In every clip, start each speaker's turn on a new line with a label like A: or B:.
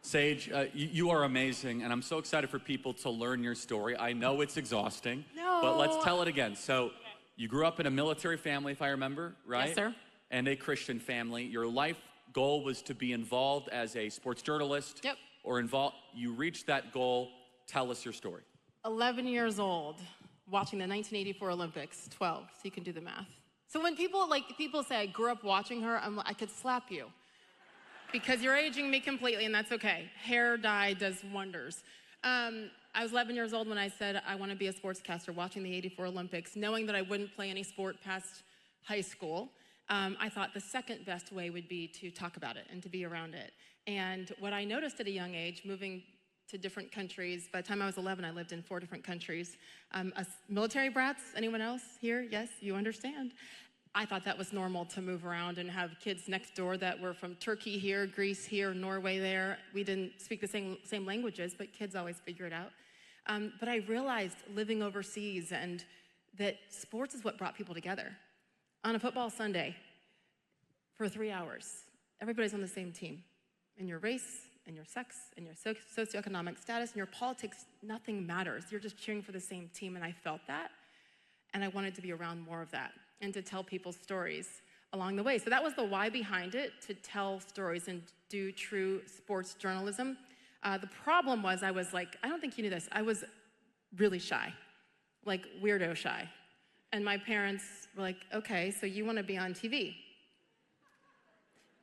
A: Sage, you are amazing, and I'm so excited for people to learn your story. I know it's exhausting, but let's tell it again. So you grew up in a military family, if I remember, right?
B: Yes, sir.
A: And a Christian family. Your life goal was to be involved as a sports journalist.
B: Yep.
A: Or involved. You reached that goal. Tell us your story.
B: 11 years old, watching the 1984 Olympics, 12, so you can do the math. So when people say I grew up watching her, I could slap you. Because you're aging me completely, and that's okay. Hair dye does wonders. I was 11 years old when I said I want to be a sportscaster, watching the 84 Olympics, knowing that I wouldn't play any sport past high school. I thought the second best way would be to talk about it and to be around it. And what I noticed at a young age, moving to different countries, by the time I was 11, I lived in 4 different countries. Military brats, anyone else here? Yes, you understand. I thought that was normal to move around and have kids next door that were from Turkey here, Greece here, Norway there. We didn't speak the same languages, but kids always figure it out. But I realized living overseas and that sports is what brought people together. On a football Sunday, for 3 hours, everybody's on the same team. In your race, in your sex, in your socioeconomic status, in your politics, nothing matters. You're just cheering for the same team, and I felt that. And I wanted to be around more of that and to tell people stories along the way. So that was the why behind it, to tell stories and do true sports journalism. The problem was I don't think you knew this, I was really shy, like weirdo shy. And my parents were like, okay, so you want to be on TV.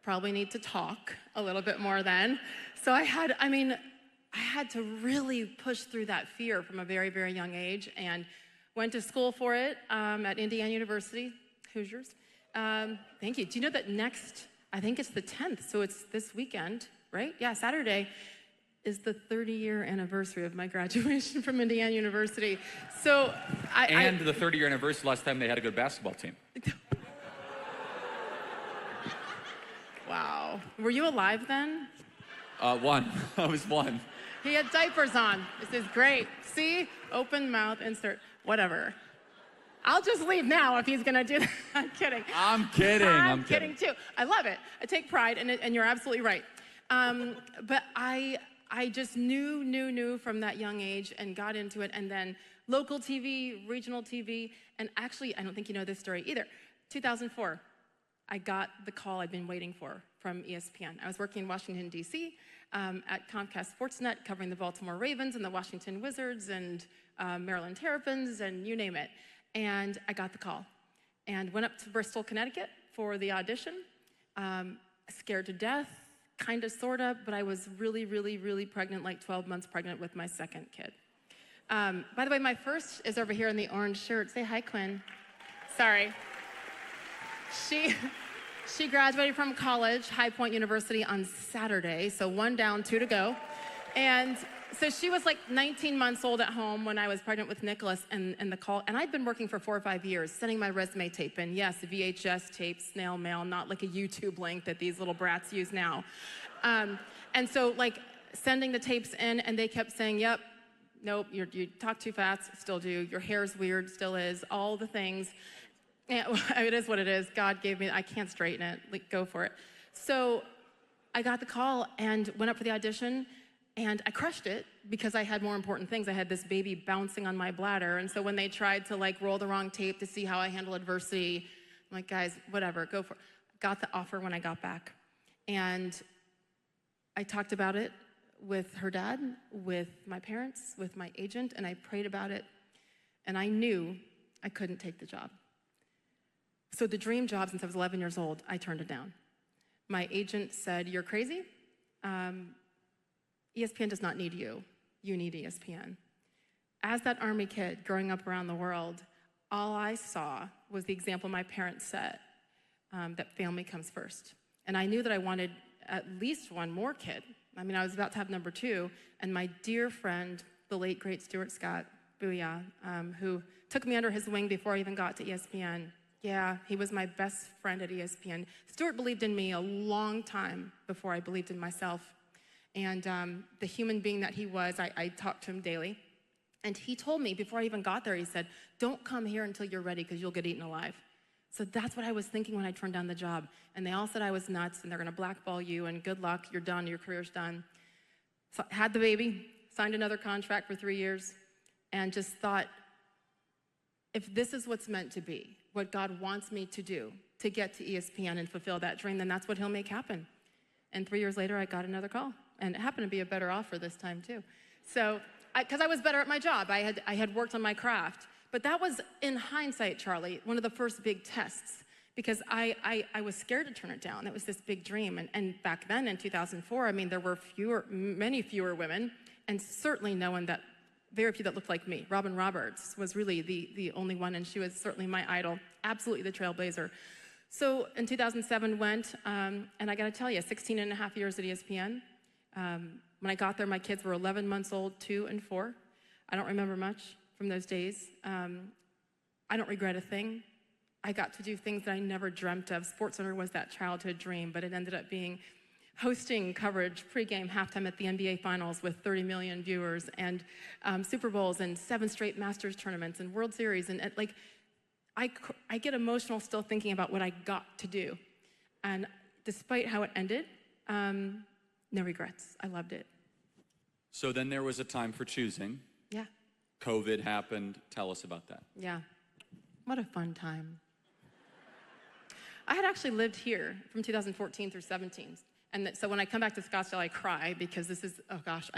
B: Probably need to talk a little bit more then. So I had to really push through that fear from a very, very young age, and went to school for it at Indiana University, Hoosiers. Thank you. Do you know that I think it's the 10th, so it's this weekend, right? Yeah, Saturday is the 30-year anniversary of my graduation from Indiana University. So
A: the 30-year anniversary last time they had a good basketball team.
B: Wow. Were you alive then?
A: One. I was one.
B: He had diapers on. This is great. See? Open mouth, insert, whatever. I'll just leave now if he's gonna do that. I'm kidding.
A: I'm kidding.
B: I'm kidding too. I love it. I take pride in it, and you're absolutely right. But I just knew from that young age and got into it, and then local TV, regional TV, and actually, I don't think you know this story either. 2004, I got the call I'd been waiting for from ESPN. I was working in Washington, D.C. At Comcast Sportsnet, covering the Baltimore Ravens and the Washington Wizards and Maryland Terrapins and you name it. And I got the call and went up to Bristol, Connecticut for the audition. Scared to death, kind of, sort of, but I was really, really, really pregnant, like 12 months pregnant with my second kid. By the way, my first is over here in the orange shirt. Say hi, Quinn. Sorry. She graduated from college, High Point University, on Saturday, so 1 down, 2 to go. And so she was like 19 months old at home when I was pregnant with Nicholas, and the call, and I'd been working for 4 or 5 years, sending my resume tape in. Yes, VHS tape, snail mail, not like a YouTube link that these little brats use now. And so like sending the tapes in, and they kept saying, yep, nope, you talk too fast, still do. Your hair's weird, still is, all the things. Yeah, it is what it is. God gave me, I can't straighten it, like, go for it. So I got the call and went up for the audition, and I crushed it because I had more important things. I had this baby bouncing on my bladder, and so when they tried to like roll the wrong tape to see how I handle adversity, I'm like, guys, whatever, go for it. Got the offer when I got back. And I talked about it with her dad, with my parents, with my agent, and I prayed about it, and I knew I couldn't take the job. So the dream job, since I was 11 years old, I turned it down. My agent said, you're crazy. ESPN does not need you. You need ESPN. As that Army kid growing up around the world, all I saw was the example my parents set, that family comes first. And I knew that I wanted at least one more kid. I mean, I was about to have number 2, and my dear friend, the late, great Stuart Scott, Booyah, who took me under his wing before I even got to ESPN. Yeah, he was my best friend at ESPN. Stuart believed in me a long time before I believed in myself. And the human being that he was, I talked to him daily. And he told me, before I even got there, he said, don't come here until you're ready because you'll get eaten alive. So that's what I was thinking when I turned down the job. And they all said I was nuts and they're gonna blackball you and good luck, you're done, your career's done. So had the baby, signed another contract for 3 years, and just thought, if this is what's meant to be, what God wants me to do, to get to ESPN and fulfill that dream, then that's what he'll make happen. And 3 years later, I got another call. And it happened to be a better offer this time, too. So, because I was better at my job. I had worked on my craft. But that was, in hindsight, Charlie, one of the first big tests. Because I was scared to turn it down. It was this big dream. And back then, in 2004, I mean, there were many fewer women. And certainly no one very few that looked like me. Robin Roberts was really the only one, and she was certainly my idol, absolutely the trailblazer. So in 2007 went, and I gotta tell you, 16 and a half years at ESPN. When I got there, my kids were 11 months old, 2 and 4. I don't remember much from those days. I don't regret a thing. I got to do things that I never dreamt of. SportsCenter was that childhood dream, but it ended up being hosting coverage, pregame, halftime at the NBA Finals with 30 million viewers, and Super Bowls, and 7 straight Masters tournaments, and World Series, and like, I get emotional still thinking about what I got to do. And despite how it ended, no regrets. I loved it.
A: So then there was a time for choosing.
B: Yeah.
A: COVID happened. Tell us about that.
B: Yeah. What a fun time. I had actually lived here from 2014 through 17. And so when I come back to Scottsdale, I cry because this is, oh gosh,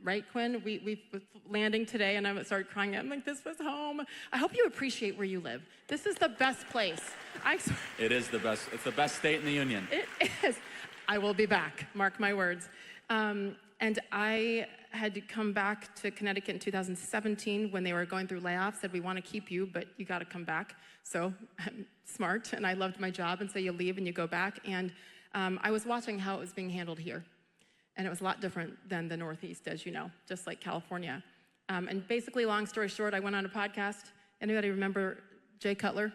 B: right, Quinn? We landing today, and I started crying. I'm like, this was home. I hope you appreciate where you live. This is the best place.
A: It is the best. It's the best state in the union.
B: It is. I will be back, mark my words. And I had to come back to Connecticut in 2017 when they were going through layoffs, said, we want to keep you, but you got to come back. So I'm smart, and I loved my job, and so you leave and you go back. And I was watching how it was being handled here. And it was a lot different than the Northeast, as you know, just like California. And basically, long story short, I went on a podcast. Anybody remember Jay Cutler?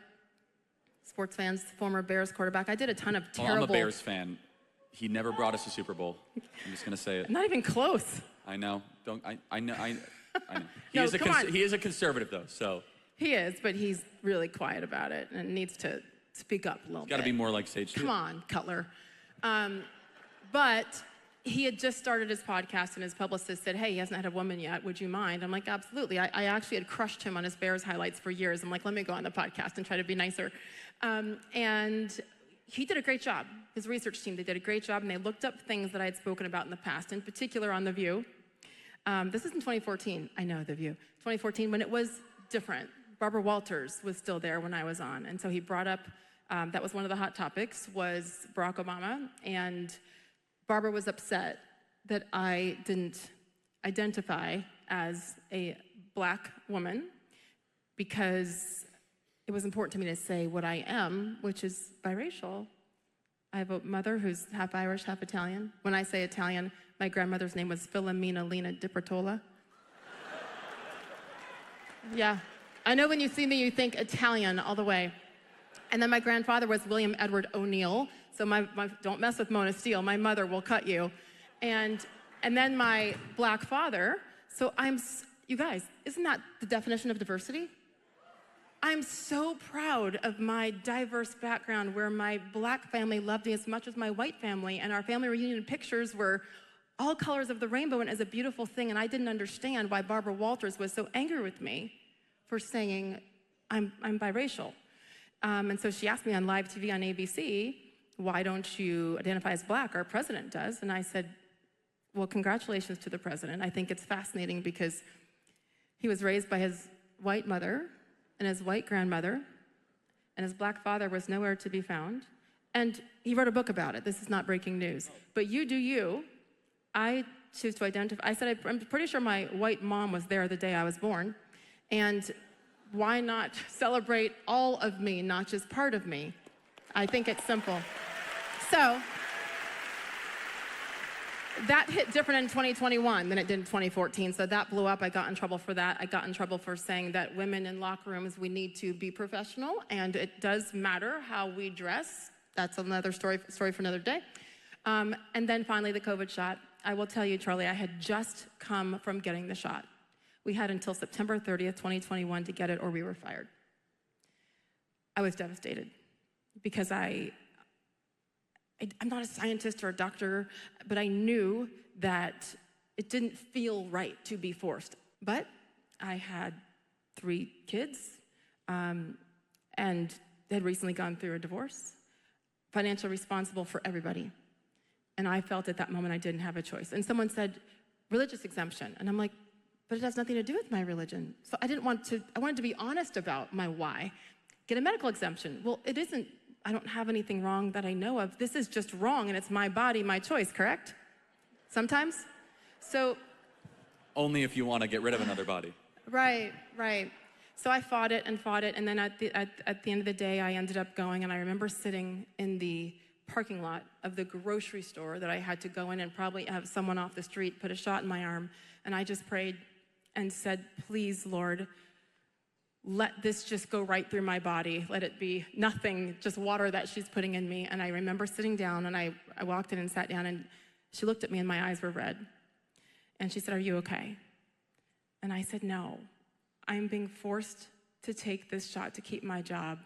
B: Sports fans, former Bears quarterback. I did a ton of terrible...
A: Well, I'm a Bears fan. He never brought us a Super Bowl. I'm just going to say it.
B: Not even close.
A: I know. I know. He,
B: No,
A: he is a conservative, though, so...
B: He is, but he's really quiet about it and needs to speak up a little bit.
A: Got to be more like Sage.
B: Come on, Cutler. But he had just started his podcast, and his publicist said, hey, he hasn't had a woman yet. Would you mind? I'm like, absolutely. I actually had crushed him on his Bears highlights for years. I'm like, let me go on the podcast and try to be nicer. And he did a great job. His research team, they did a great job, and they looked up things that I had spoken about in the past, in particular on The View. This is in 2014. I know, The View. 2014, when it was different. Barbara Walters was still there when I was on, and so he brought up, that was one of the hot topics, was Barack Obama, and Barbara was upset that I didn't identify as a black woman because it was important to me to say what I am, which is biracial. I have a mother who's half Irish, half Italian. When I say Italian, my grandmother's name was Filomena Lina Di Bertola. Yeah. I know when you see me, you think Italian all the way. And then my grandfather was William Edward O'Neill. So don't mess with Mona Steele. My mother will cut you. And then my black father. So you guys, isn't that the definition of diversity? I'm so proud of my diverse background where my black family loved me as much as my white family. And our family reunion pictures were all colors of the rainbow, and it was a beautiful thing. And I didn't understand why Barbara Walters was so angry with me for saying I'm biracial. And so she asked me on live TV on ABC, why don't you identify as black? Our president does. And I said, well, congratulations to the president. I think it's fascinating because he was raised by his white mother and his white grandmother, and his black father was nowhere to be found. And he wrote a book about it. This is not breaking news. But you do you. I choose to identify. I said, I'm pretty sure my white mom was there the day I was born. And why not celebrate all of me, not just part of me? I think it's simple. So that hit different in 2021 than it did in 2014. So that blew up. I got in trouble for that. I got in trouble for saying that women in locker rooms, we need to be professional, and it does matter how we dress. That's another story for another day. And then finally, the COVID shot. I will tell you, Charlie, I had just come from getting the shot. We had until September 30th, 2021 to get it, or we were fired. I was devastated because I'm not a scientist or a doctor, but I knew that It didn't feel right to be forced. But I had 3 kids and had recently gone through a divorce, financially responsible for everybody. And I felt at that moment I didn't have a choice. And someone said, religious exemption. And I'm like, but it has nothing to do with my religion. So I wanted to be honest about my why. Get a medical exemption. Well, it isn't, I don't have anything wrong that I know of. This is just wrong, and it's my body, my choice, correct? Sometimes? So.
A: Only if you want to get rid of another body.
B: Right. So I fought it, and then at the end of the day, I ended up going, and I remember sitting in the parking lot of the grocery store that I had to go in and probably have someone off the street put a shot in my arm, and I just prayed and said, please, Lord, let this just go right through my body. Let it be nothing, just water that she's putting in me. And I remember sitting down, and I walked in and sat down, and she looked at me, and my eyes were red. And she said, are you okay? And I said, no, I'm being forced to take this shot to keep my job.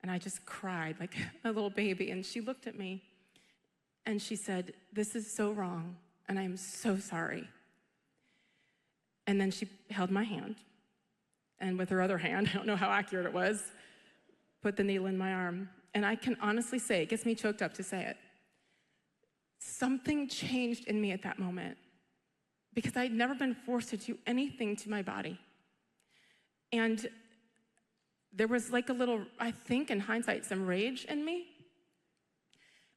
B: And I just cried like a little baby. And she looked at me, and she said, this is so wrong, and I'm so sorry. And then she held my hand, and with her other hand, I don't know how accurate it was, put the needle in my arm. And I can honestly say, it gets me choked up to say it, something changed in me at that moment, because I'd never been forced to do anything to my body. And there was like a little, I think in hindsight, some rage in me.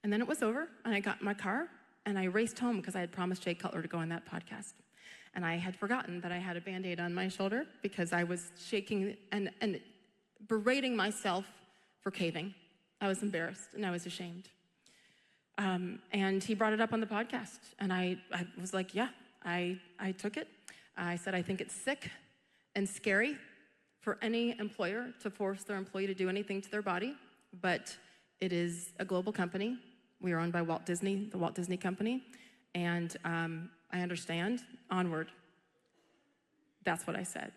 B: And then it was over, and I got in my car, and I raced home because I had promised Jay Cutler to go on that podcast. And I had forgotten that I had a Band-Aid on my shoulder because I was shaking and berating myself for caving. I was embarrassed, and I was ashamed. And he brought it up on the podcast, and I was like, yeah, I took it. I said, I think it's sick and scary for any employer to force their employee to do anything to their body, but it is a global company. We are owned by Walt Disney, the Walt Disney Company, and I understand. Onward. That's what I said.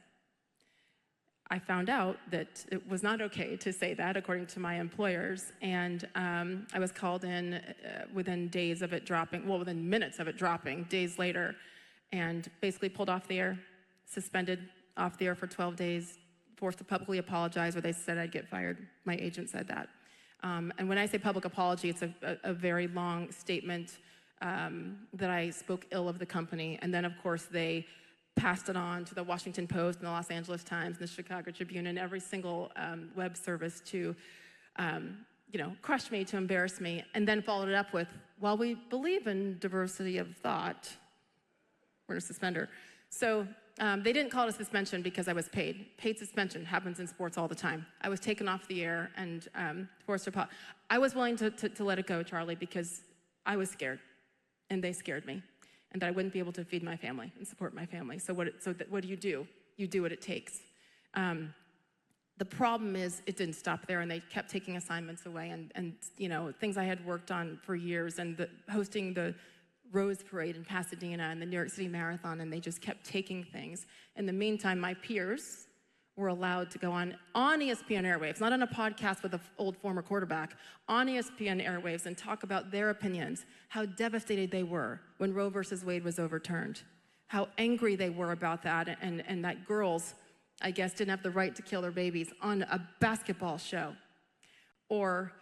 B: I found out that it was not okay to say that, according to my employers, and I was called in within days of it dropping, well, within minutes of it dropping, days later, and basically pulled off the air, suspended off the air for 12 days, forced to publicly apologize, where they said I'd get fired. My agent said that. And when I say public apology, it's a very long statement that I spoke ill of the company. And then, of course, they passed it on to the Washington Post and the Los Angeles Times and the Chicago Tribune and every single web service to, crush me, to embarrass me, and then followed it up with, while we believe in diversity of thought, we're going to suspend her. So they didn't call it a suspension because I was paid. Paid suspension happens in sports all the time. I was taken off the air and forced to apologize. I was willing to let it go, Charlie, because I was scared, and they scared me, and that I wouldn't be able to feed my family and support my family. So what do? You do what it takes. The problem is it didn't stop there, and they kept taking assignments away, and things I had worked on for years, and hosting the Rose Parade in Pasadena and the New York City Marathon, and they just kept taking things. In the meantime, my peers were allowed to go on ESPN airwaves, not on a podcast with an old former quarterback, on ESPN airwaves, and talk about their opinions, how devastated they were when Roe versus Wade was overturned, how angry they were about that, and that girls, I guess, didn't have the right to kill their babies on a basketball show, or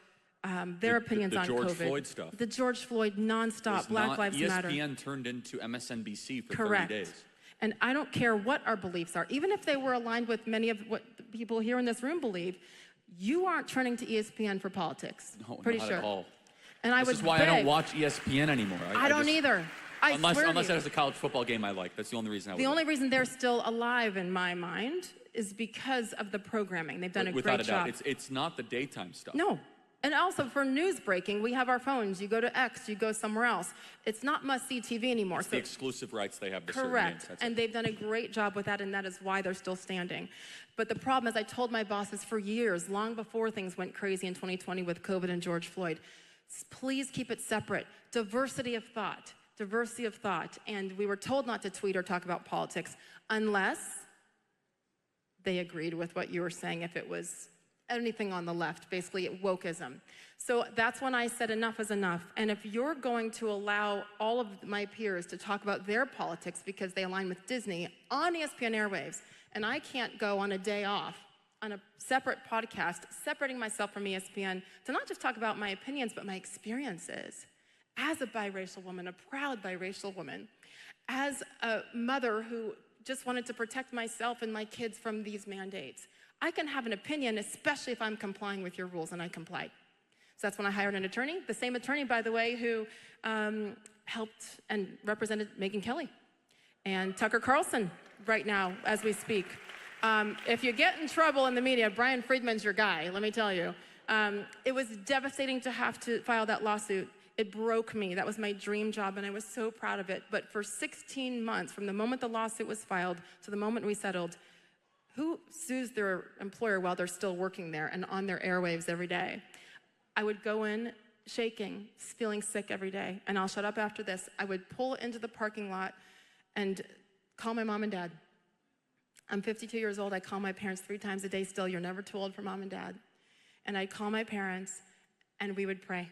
B: their opinions on
A: George
B: COVID.
A: Floyd stuff.
B: The George Floyd nonstop, Black Lives Matter.
A: ESPN turned into MSNBC for
B: Correct.
A: 30 days.
B: And I don't care what our beliefs are, even if they were aligned with many of what the people here in this room believe, you aren't turning to ESPN for politics.
A: No,
B: pretty
A: not
B: sure.
A: at all.
B: And
A: This is why I don't watch ESPN anymore.
B: I don't either.
A: Unless there's a college football game I like. That's the only reason I would.
B: The only reason they're still alive in my mind is because of the programming. They've done a great job.
A: Without a doubt. It's not the daytime stuff.
B: No. And also for news breaking, we have our phones. You go to X, you go somewhere else. It's not must-see TV anymore.
A: It's the exclusive rights they have to
B: correct. And they've done a great job with that, and that is why they're still standing. But the problem is, I told my bosses for years, long before things went crazy in 2020 with COVID and George Floyd, please keep it separate. Diversity of thought. Diversity of thought. And we were told not to tweet or talk about politics unless they agreed with what you were saying, if it was anything on the left, basically wokeism. So that's when I said enough is enough. And if you're going to allow all of my peers to talk about their politics because they align with Disney on ESPN airwaves, and I can't go on a day off on a separate podcast, separating myself from ESPN to not just talk about my opinions, but my experiences as a biracial woman, a proud biracial woman, as a mother who just wanted to protect myself and my kids from these mandates. I can have an opinion, especially if I'm complying with your rules, and I complied. So that's when I hired an attorney, the same attorney, by the way, who helped and represented Megyn Kelly and Tucker Carlson right now as we speak. If you get in trouble in the media, Brian Friedman's your guy, let me tell you. It was devastating to have to file that lawsuit. It broke me. That was my dream job, and I was so proud of it. But for 16 months, from the moment the lawsuit was filed to the moment we settled, who sues their employer while they're still working there and on their airwaves every day? I would go in shaking, feeling sick every day, and I'll shut up after this. I would pull into the parking lot and call my mom and dad. I'm 52 years old. I call my parents 3 times a day still. You're never too old for mom and dad. And I'd call my parents, and we would pray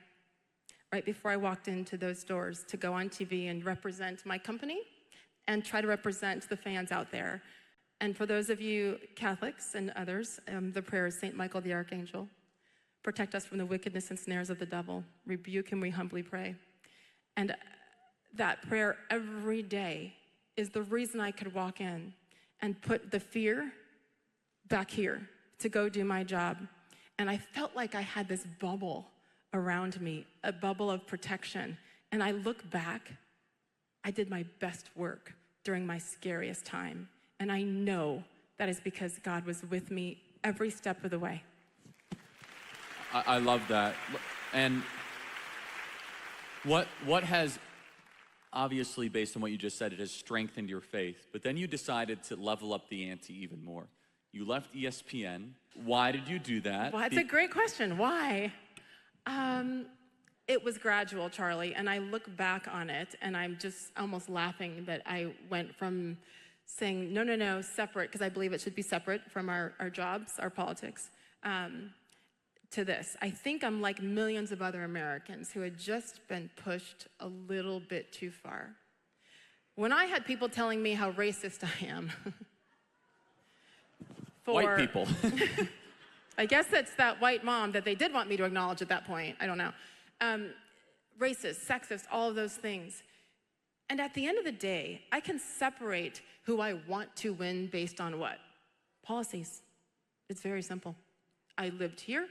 B: right before I walked into those doors to go on TV and represent my company and try to represent the fans out there. And for those of you Catholics and others, the prayer is Saint Michael the Archangel. Protect us from the wickedness and snares of the devil. Rebuke him, we humbly pray. And that prayer every day is the reason I could walk in and put the fear back here to go do my job. And I felt like I had this bubble around me, a bubble of protection. And I look back, I did my best work during my scariest time. And I know that is because God was with me every step of the way.
A: I love that. And what has, obviously based on what you just said, it has strengthened your faith, but then you decided to level up the ante even more. You left ESPN. Why did you do that?
B: Well, that's a great question. Why? It was gradual, Charlie, and I look back on it, and I'm just almost laughing that I went from saying, no, separate, because I believe it should be separate from our jobs, our politics, to this. I think I'm like millions of other Americans who had just been pushed a little bit too far. When I had people telling me how racist I am,
A: white people.
B: I guess it's that white mom that they did want me to acknowledge at that point. I don't know. Racist, sexist, all of those things. And at the end of the day, I can separate who I want to win based on what? Policies. It's very simple. I lived here.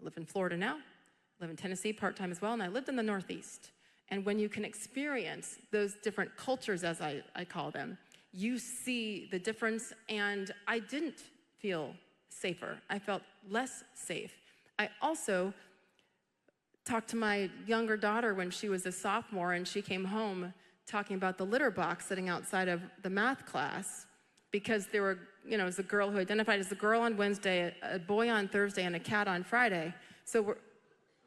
B: I live in Florida now. I live in Tennessee part-time as well, and I lived in the Northeast. And when you can experience those different cultures, as I call them, you see the difference, and I didn't feel safer. I felt less safe. I also talked to my younger daughter when she was a sophomore, and she came home talking about the litter box sitting outside of the math class, because there were, it was a girl who identified as a girl on Wednesday, a boy on Thursday, and a cat on Friday. So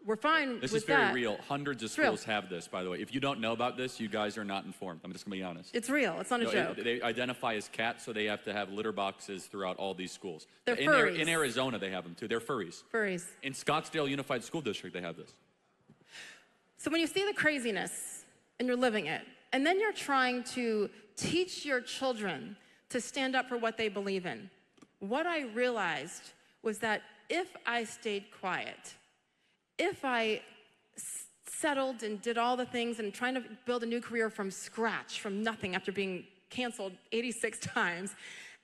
B: we're fine with that.
A: This is very real. Hundreds of schools have this, by the way. If you don't know about this, you guys are not informed. I'm just going to be honest.
B: It's real. It's not a joke.
A: They identify as cats, so they have to have litter boxes throughout all these schools.
B: They're furries.
A: In Arizona, they have them, too. They're furries.
B: Furries.
A: In Scottsdale Unified School District, they have this.
B: So when you see the craziness, and you're living it, and then you're trying to teach your children to stand up for what they believe in, what I realized was that if I stayed quiet, if I settled and did all the things and trying to build a new career from scratch, from nothing after being canceled 86 times,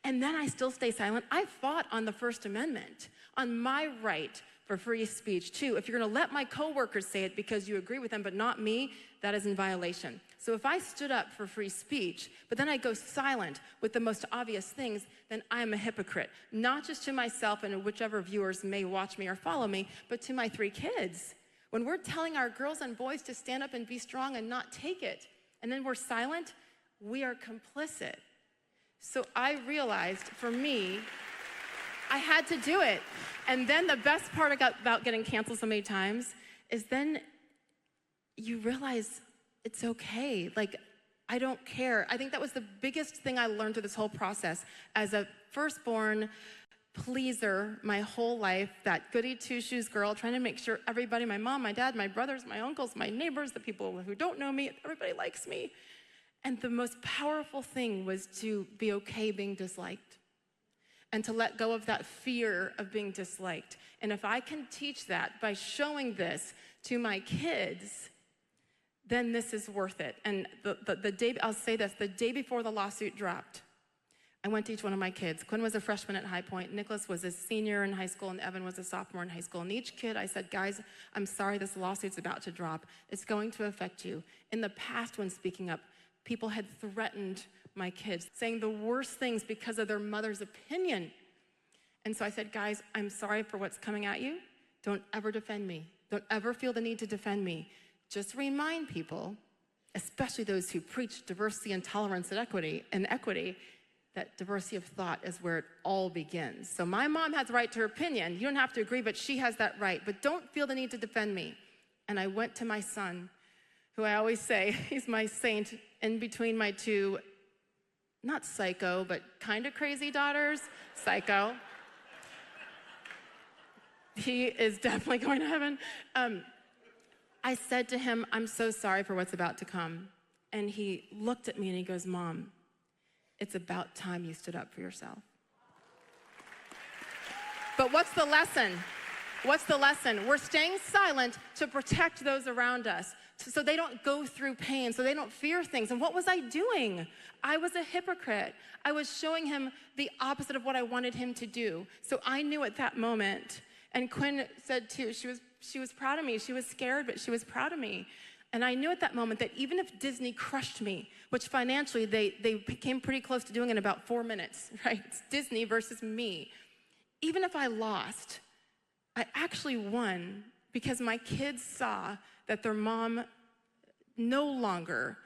B: and then I still stay silent, I fought on the First Amendment, on my right for free speech too. If you're gonna let my coworkers say it because you agree with them but not me, that is in violation. So if I stood up for free speech, but then I go silent with the most obvious things, then I am a hypocrite. Not just to myself and whichever viewers may watch me or follow me, but to my 3 kids. When we're telling our girls and boys to stand up and be strong and not take it, and then we're silent, we are complicit. So I realized, for me, I had to do it. And then the best part about getting canceled so many times is then you realize it's okay. Like, I don't care. I think that was the biggest thing I learned through this whole process. As a firstborn, pleaser my whole life, that goody two-shoes girl, trying to make sure everybody, my mom, my dad, my brothers, my uncles, my neighbors, the people who don't know me, everybody likes me. And the most powerful thing was to be okay being disliked and to let go of that fear of being disliked. And if I can teach that by showing this to my kids, then this is worth it. And the day, I'll say this, the day before the lawsuit dropped, I went to each one of my kids. Quinn was a freshman at High Point. Nicholas was a senior in high school, and Evan was a sophomore in high school. And each kid, I said, guys, I'm sorry this lawsuit's about to drop. It's going to affect you. In the past, when speaking up, people had threatened my kids, saying the worst things because of their mother's opinion. And so I said, guys, I'm sorry for what's coming at you. Don't ever defend me. Don't ever feel the need to defend me. Just remind people, especially those who preach diversity and tolerance and equity, that diversity of thought is where it all begins. So my mom has the right to her opinion. You don't have to agree, but she has that right. But don't feel the need to defend me. And I went to my son, who I always say, he's my saint in between my two, not psycho, but kind of crazy daughters. Psycho. He is definitely going to heaven. I said to him, I'm so sorry for what's about to come. And he looked at me and he goes, Mom, it's about time you stood up for yourself. But what's the lesson? What's the lesson? We're staying silent to protect those around us, so they don't go through pain, so they don't fear things. And what was I doing? I was a hypocrite. I was showing him the opposite of what I wanted him to do. So I knew at that moment, and Quinn said too, she was proud of me. She was scared, but she was proud of me. And I knew at that moment that even if Disney crushed me, which financially they came pretty close to doing in about 4 minutes, right? It's Disney versus me. Even if I lost, I actually won because my kids saw that their mom no longer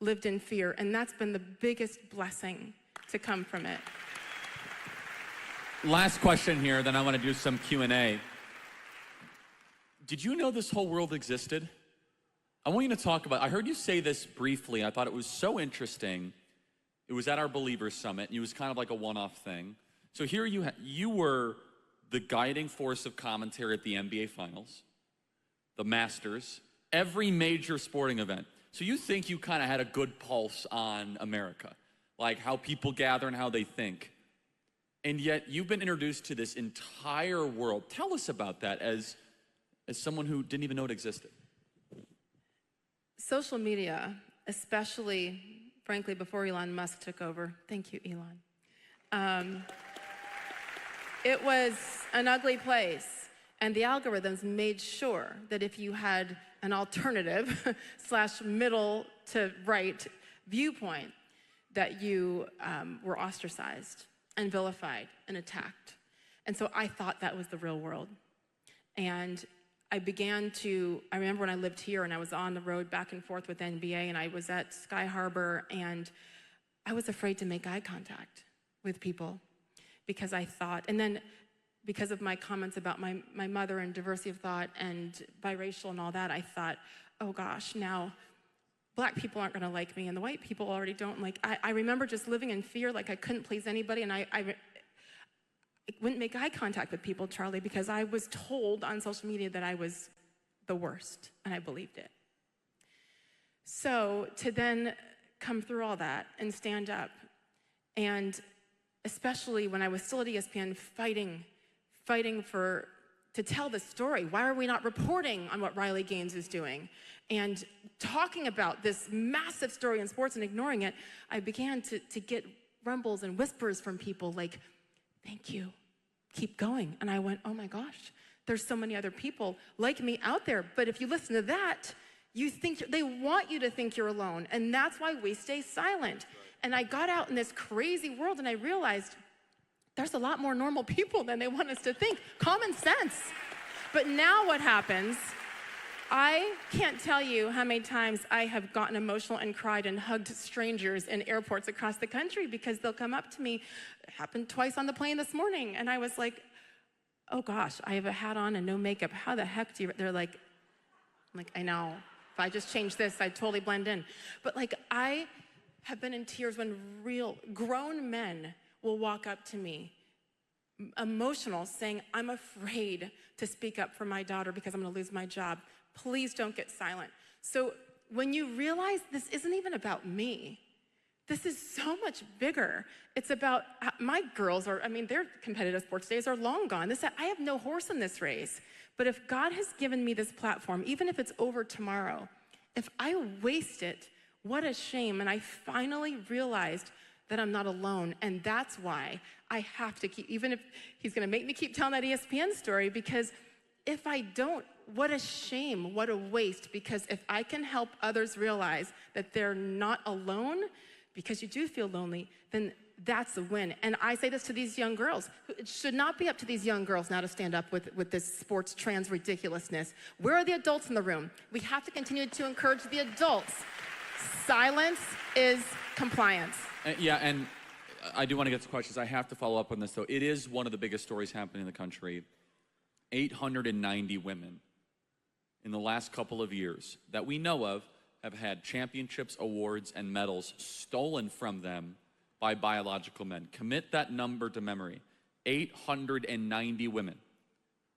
B: lived in fear, and that's been the biggest blessing to come from it.
A: Last question here, then I want to do some Q&A. Did you know this whole world existed? I want you to talk about, I heard you say this briefly. I thought it was so interesting. It was at our Believers Summit, and it was kind of like a one-off thing. So here you were the guiding force of commentary at the NBA Finals, the Masters, every major sporting event. So you think you kind of had a good pulse on America, like how people gather and how they think. And yet you've been introduced to this entire world. Tell us about that as someone who didn't even know it existed.
B: Social media, especially, frankly, before Elon Musk took over. Thank you, Elon. It was an ugly place, and the algorithms made sure that if you had an alternative / middle to right viewpoint, that you were ostracized and vilified and attacked. And so I thought that was the real world. And I remember when I lived here and I was on the road back and forth with NBA, and I was at Sky Harbor, and I was afraid to make eye contact with people because I thought, and then because of my comments about my mother and diversity of thought and biracial and all that, I thought, oh gosh, now Black people aren't gonna like me and the white people already don't like. I remember just living in fear, like I couldn't please anybody, and I wouldn't make eye contact with people, Charlie, because I was told on social media that I was the worst, and I believed it. So to then come through all that and stand up, and especially when I was still at ESPN fighting to tell the story. Why are we not reporting on what Riley Gaines is doing? And talking about this massive story in sports and ignoring it, I began to get rumbles and whispers from people like, thank you, keep going. And I went, oh my gosh, there's so many other people like me out there. But if you listen to that, they want you to think you're alone. And that's why we stay silent. And I got out in this crazy world and I realized there's a lot more normal people than they want us to think. Common sense. But now what happens, I can't tell you how many times I have gotten emotional and cried and hugged strangers in airports across the country because they'll come up to me. It happened twice on the plane this morning. And I was like, oh gosh, I have a hat on and no makeup. How the heck do you, they're like, I'm like, I know. If I just change this, I'd totally blend in. But like, I have been in tears when real grown men will walk up to me, emotional, saying, I'm afraid to speak up for my daughter because I'm gonna lose my job. Please don't get silent. So when you realize this isn't even about me, this is so much bigger. It's about, my girls are, their competitive sports days are long gone. I have no horse in this race. But if God has given me this platform, even if it's over tomorrow, if I waste it, what a shame. And I finally realized that I'm not alone. And that's why I have to keep, even if he's gonna make me keep telling that ESPN story, because if I don't, what a shame, what a waste. Because if I can help others realize that they're not alone, because you do feel lonely, then that's a win. And I say this to these young girls. It should not be up to these young girls now to stand up with this sports trans ridiculousness. Where are the adults in the room? We have to continue to encourage the adults. Silence is compliance.
A: And I do want to get to questions. I have to follow up on this, though. It is one of the biggest stories happening in the country. 890 women in the last couple of years that we know of have had championships, awards, and medals stolen from them by biological men. Commit that number to memory. 890 women.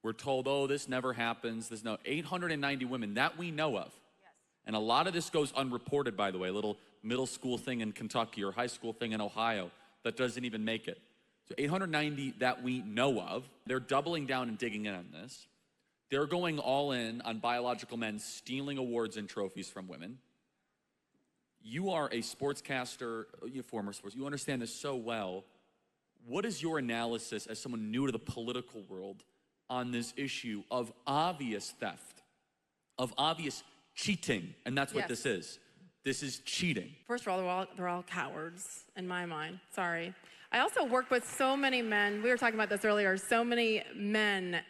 A: We're told, oh, this never happens. 890 women that we know of. Yes. And a lot of this goes unreported, by the way, a little middle school thing in Kentucky or high school thing in Ohio that doesn't even make it. So 890 that we know of. They're doubling down and digging in on this. They're going all in on biological men stealing awards and trophies from women. You are a sportscaster, you former sports, you understand this so well. What is your analysis as someone new to the political world on this issue of obvious theft, of obvious cheating? And that's what this is. This is cheating.
B: First of all, they're all cowards in my mind. Sorry. I also work with so many men. We were talking about this earlier. So many men,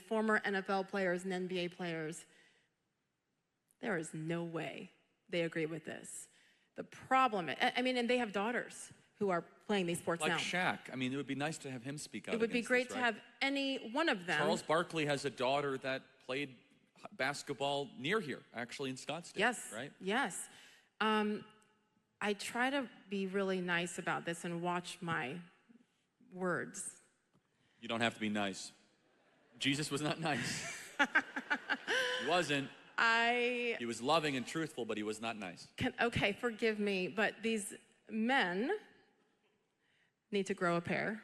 B: former NFL players and NBA players. There is no way they agree with this. The problem, and they have daughters who are playing these sports now.
A: Like Shaq. It would be nice to have him speak out.
B: It would be great to have any one of them.
A: Charles Barkley has a daughter that played basketball near here, actually in Scottsdale.
B: Yes.
A: Right?
B: Yes. I try to be really nice about this and watch my words.
A: You don't have to be nice. Jesus was not nice. He wasn't. He was loving and truthful, but he was not nice.
B: Okay, forgive me, but these men need to grow a pair.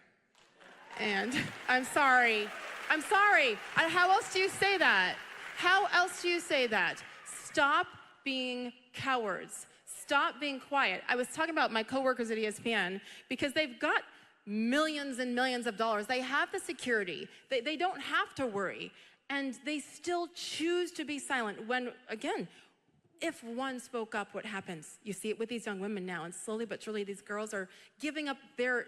B: And I'm sorry. How else do you say that? How else do you say that? Stop being cowards. Stop being quiet. I was talking about my coworkers at ESPN because they've got millions and millions of dollars. They have the security. They don't have to worry. And they still choose to be silent when, again, if one spoke up, what happens? You see it with these young women now, and slowly but surely these girls are giving up their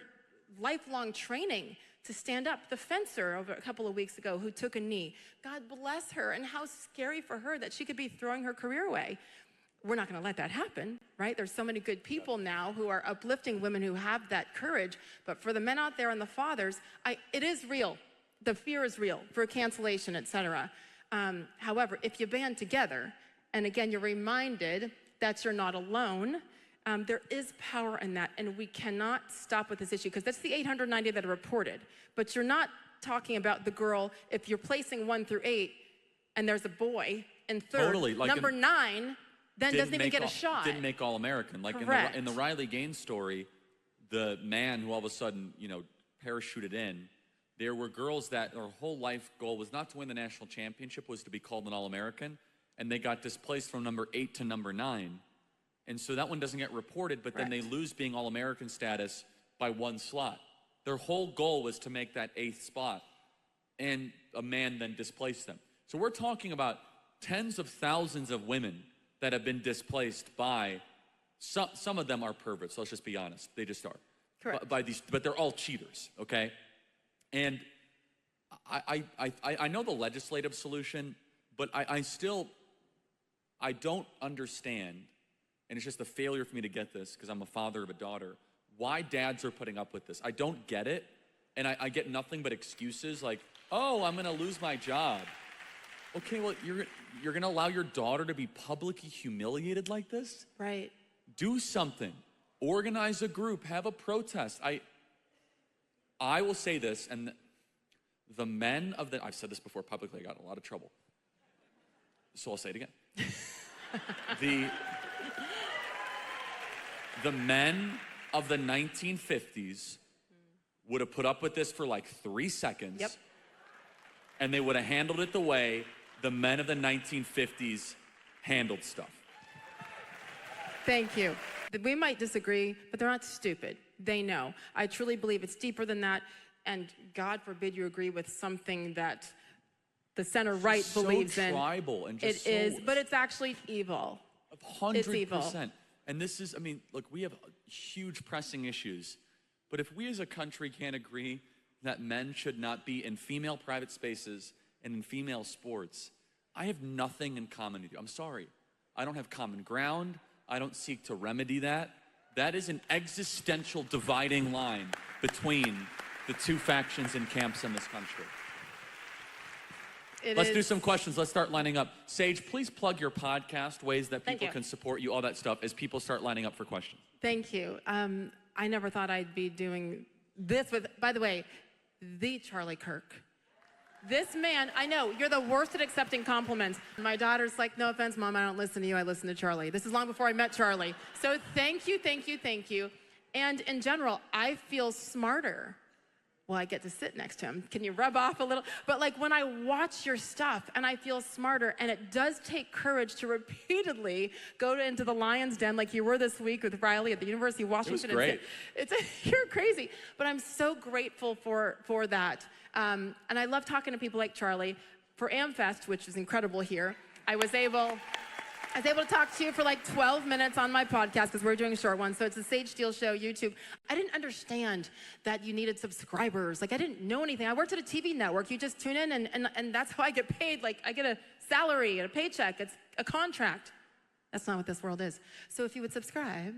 B: lifelong training to stand up. The fencer over a couple of weeks ago who took a knee, God bless her, and how scary for her that she could be throwing her career away. We're not gonna let that happen, right? There's so many good people now who are uplifting women who have that courage, but for the men out there and the fathers, it is real. The fear is real for cancellation, etc. However, if you band together, and again, you're reminded that you're not alone, there is power in that, and we cannot stop with this issue, because that's the 890 that are reported. But you're not talking about the girl, if you're placing 1 through 8, and there's a boy in third,
A: totally, like
B: number 9, then doesn't even get a shot.
A: Didn't make All-American. Like in the Riley Gaines story, the man who all of a sudden, parachuted in, there were girls that their whole life goal was not to win the national championship, was to be called an All-American, and they got displaced from number 8 to number 9. And so that one doesn't get reported, but then they lose being All-American status by 1 slot. Their whole goal was to make that 8th spot, and a man then displaced them. So we're talking about tens of thousands of women that have been displaced by, some of them are perverts, so let's just be honest, they just are.
B: Correct.
A: But they're all cheaters, okay? And I know the legislative solution, but I don't understand, and it's just a failure for me to get this because I'm a father of a daughter, why dads are putting up with this. I don't get it, and I get nothing but excuses like, oh, I'm gonna lose my job. Okay, well, you're gonna allow your daughter to be publicly humiliated like this?
B: Right.
A: Do something. Organize a group, have a protest. I will say this, and the men of the, I've said this before publicly, I got in a lot of trouble. So I'll say it again. The men of the 1950s would have put up with this for like 3 seconds.
B: Yep.
A: And they would have handled it the way the men of the 1950s handled stuff.
B: Thank you. We might disagree, but they're not stupid. They know. I truly believe it's deeper than that, and God forbid you agree with something that the center right believes in.
A: So tribal and just
B: it is, but it's actually evil.
A: 100%.
B: It's evil.
A: And this is, I mean, look, we have huge pressing issues, but if we as a country can't agree that men should not be in female private spaces and in female sports, I have nothing in common with you. I'm sorry. I don't have common ground. I don't seek to remedy that. That is an existential dividing line between the two factions and camps in this country. Let's do some questions. Let's start lining up. Sage, please plug your podcast, ways that people can support you, all that stuff, as people start lining up for questions.
B: Thank you. I never thought I'd be doing this with, by the way, the Charlie Kirk. This man, I know, you're the worst at accepting compliments. My daughter's like, no offense, Mom, I don't listen to you, I listen to Charlie. This is long before I met Charlie. So thank you, thank you, thank you. And in general, I feel smarter. Well, I get to sit next to him. Can you rub off a little? But like when I watch your stuff and I feel smarter, and it does take courage to repeatedly go into the lion's den like you were this week with Riley at the University of Washington.
A: It was great.
B: You're crazy. But I'm so grateful for that. And I love talking to people like Charlie. For AmFest, which is incredible here, I was able to talk to you for like 12 minutes on my podcast because we're doing a short one. So it's the Sage Steele Show, YouTube. I didn't understand that you needed subscribers. Like I didn't know anything. I worked at a TV network. You just tune in and that's how I get paid. Like I get a salary and a paycheck. It's a contract. That's not what this world is. So if you would subscribe,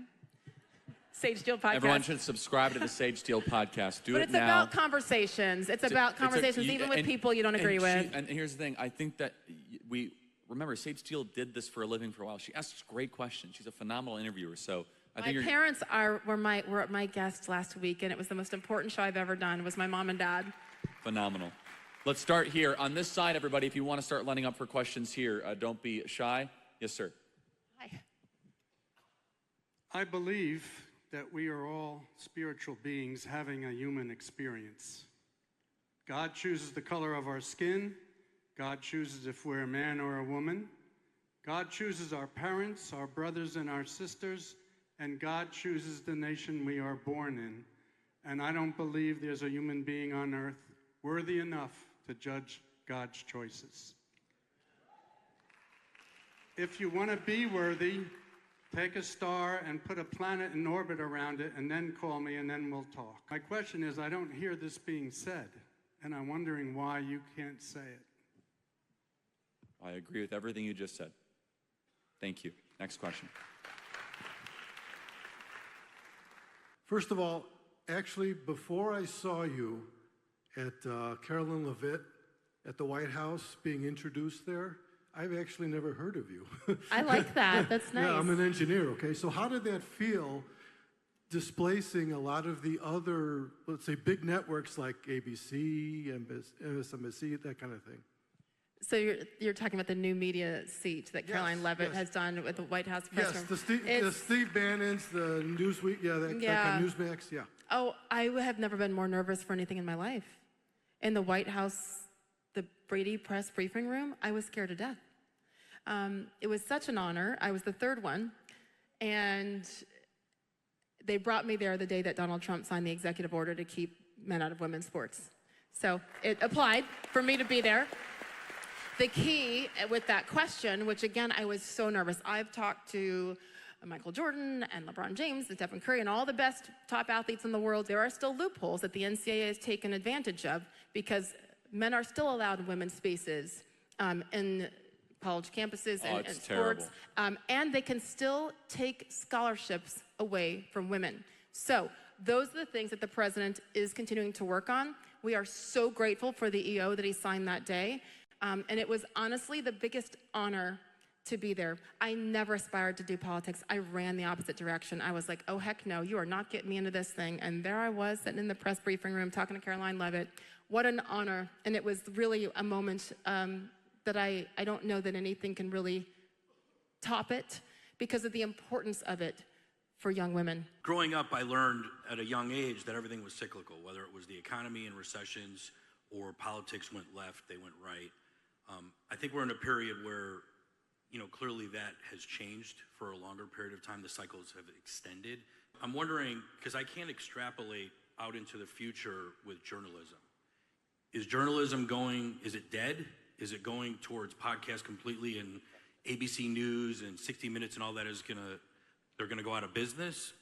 B: Sage Steele Podcast.
A: Everyone should subscribe to the Sage Steele Podcast. Do it now.
B: But it's about conversations. It's about conversations even with people you don't agree with.
A: And here's the thing. I think that remember, Sage Steele did this for a living for a while. She asks great questions. She's a phenomenal interviewer. So I think
B: my parents were my guests last week, and it was the most important show I've ever done. Was my mom and dad.
A: Phenomenal. Let's start here on this side, everybody. If you want to start lining up for questions here, don't be shy. Yes, sir.
B: Hi.
C: I believe that we are all spiritual beings having a human experience. God chooses the color of our skin. God chooses if we're a man or a woman. God chooses our parents, our brothers and our sisters, and God chooses the nation we are born in. And I don't believe there's a human being on earth worthy enough to judge God's choices. If you want to be worthy, take a star and put a planet in orbit around it and then call me and then we'll talk. My question is, I don't hear this being said, and I'm wondering why you can't say it.
A: I agree with everything you just said. Thank you. Next question.
D: First of all, actually, before I saw you at Carolyn Levitt at the White House being introduced there, I've actually never heard of you.
B: I like that. That's nice.
D: Yeah, I'm an engineer, okay? So how did that feel displacing a lot of the other, let's say, big networks like ABC, MSNBC, that kind of thing?
B: So you're talking about the new media seat that Caroline Levitt has done with the White House press room.
D: Yes, the Steve Bannon's, the Newsweek, that kind of Newsmax, yeah.
B: Oh, I have never been more nervous for anything in my life. In the White House, the Brady press briefing room, I was scared to death. It was such an honor. I was the third one. And they brought me there the day that Donald Trump signed the executive order to keep men out of women's sports. So it applied for me to be there. The key with that question, which again, I was so nervous. I've talked to Michael Jordan and LeBron James and Stephen Curry and all the best top athletes in the world. There are still loopholes that the NCAA has taken advantage of because men are still allowed in women's spaces in college campuses and sports. And they can still take scholarships away from women. So those are the things that the president is continuing to work on. We are so grateful for the EO that he signed that day. And it was honestly the biggest honor to be there. I never aspired to do politics. I ran the opposite direction. I was like, oh, heck no, you are not getting me into this thing. And there I was sitting in the press briefing room talking to Caroline Leavitt. What an honor. And it was really a moment that I don't know that anything can really top it because of the importance of it for young women.
E: Growing up, I learned at a young age that everything was cyclical, whether it was the economy and recessions or politics went left, they went right. I think we're in a period where, clearly that has changed for a longer period of time. The cycles have extended. I'm wondering, because I can't extrapolate out into the future with journalism. Is journalism is it dead? Is it going towards podcasts completely and ABC News and 60 Minutes and all that they're gonna go out of business?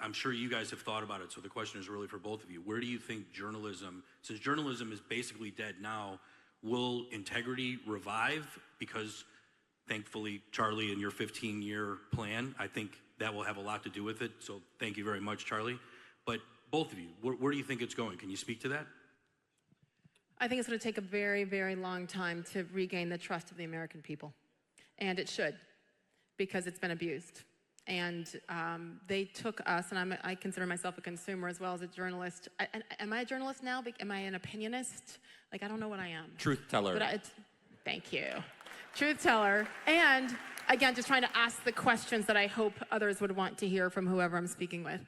E: I'm sure you guys have thought about it, so the question is really for both of you. Where do you think journalism, since journalism is basically dead now, will integrity revive? Because thankfully, Charlie, in your 15-year plan, I think that will have a lot to do with it, so thank you very much, Charlie. But both of you, where do you think it's going? Can you speak to that?
B: I think it's going to take a very, very long time to regain the trust of the American people. And it should, because it's been abused. And they took us, and I consider myself a consumer as well as a journalist. Am I a journalist now? Am I an opinionist? I don't know what I am.
A: Truth teller.
B: But thank you. Truth teller. And again, just trying to ask the questions that I hope others would want to hear from whoever I'm speaking with.